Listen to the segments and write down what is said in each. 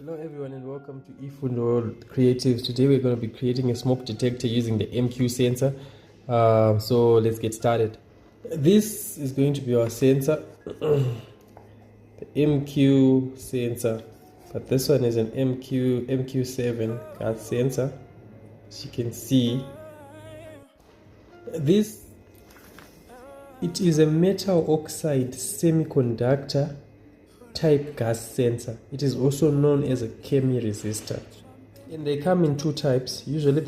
Hello everyone and welcome to 𝖆𝖙𝖈𝖍𝖎𝖓𝖌 Creatives. Today we're going to be creating a smoke detector using the MQ sensor. So let's get started. This is going to be our sensor, the MQ sensor, but this one is an MQ7 gas sensor. As you can see, it is a metal oxide semiconductor type gas sensor. It is also known as a chemi resistor, and they come in two types usually.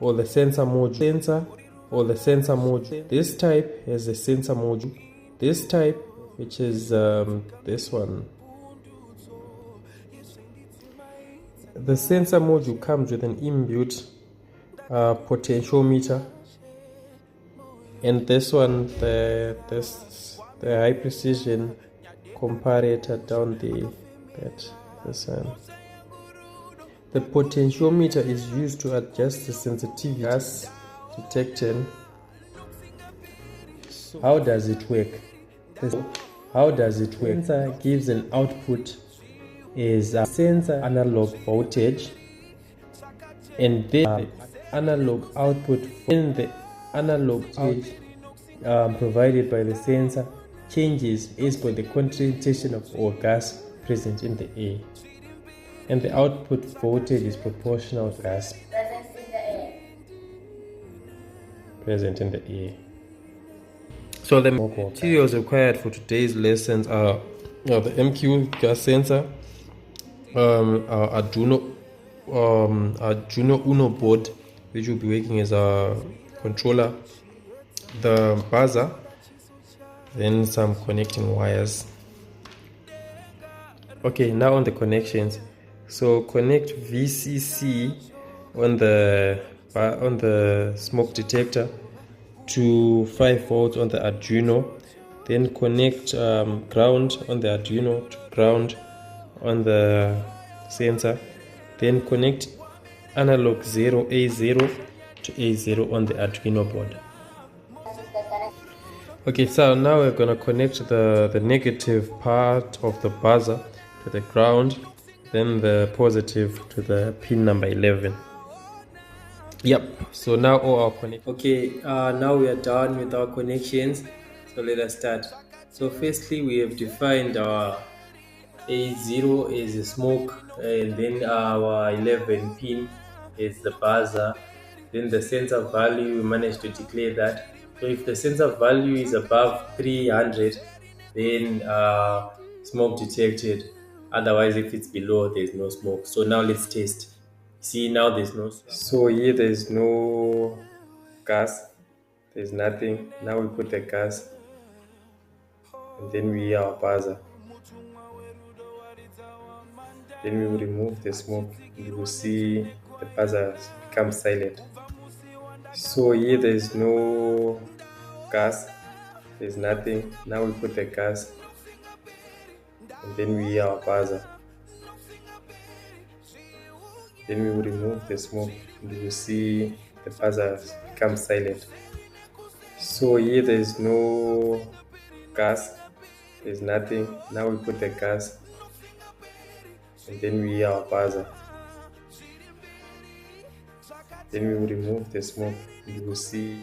Or the sensor module. This type has a sensor module. This type, which is this one, the sensor module comes with an inbuilt potentiometer, and this one, the high precision comparator down there. This one. The potentiometer is used to adjust the sensitivity gas detecting. How does it work? Sensor gives an output is a sensor analog voltage, and then analog output in the analog voltage provided by the sensor changes as per the concentration of all gas present in the air, and the output voltage is proportional to gas present in the air. So the materials required for today's lessons are the MQ gas sensor, our Arduino Uno board, which will be working as a controller, the buzzer, then some connecting wires. Okay, now on the connections. So connect VCC on the smoke detector to 5 volts on the Arduino. Then connect ground on the Arduino to ground on the sensor. Then connect analog 0 A0 to A0 on the Arduino board. Okay, so now we're going to connect the negative part of the buzzer to the ground, then the positive to the pin number 11. Yep, so now all our connections. Okay, now we are done with our connections, so let us start. So firstly, we have defined our A0 is a smoke, and then our 11 pin is the buzzer. Then the sensor value, we managed to declare that. So if the sensor value is above 300, then smoke detected. Otherwise, if it's below, there's no smoke. So now let's test. See, now there's no smoke. So here there's no gas. There's nothing. Now we put the gas, and then we hear our buzzer. Then we will remove the smoke. You will see the buzzer become silent. So here there's no gas, there's nothing. Now we put the gas, and then we hear our buzzer. Then we will remove the smoke, and you will see the buzzer become silent. So here there's no gas, there's nothing. Now we put the gas, and then we hear our buzzer. Then we will remove the smoke, and you will see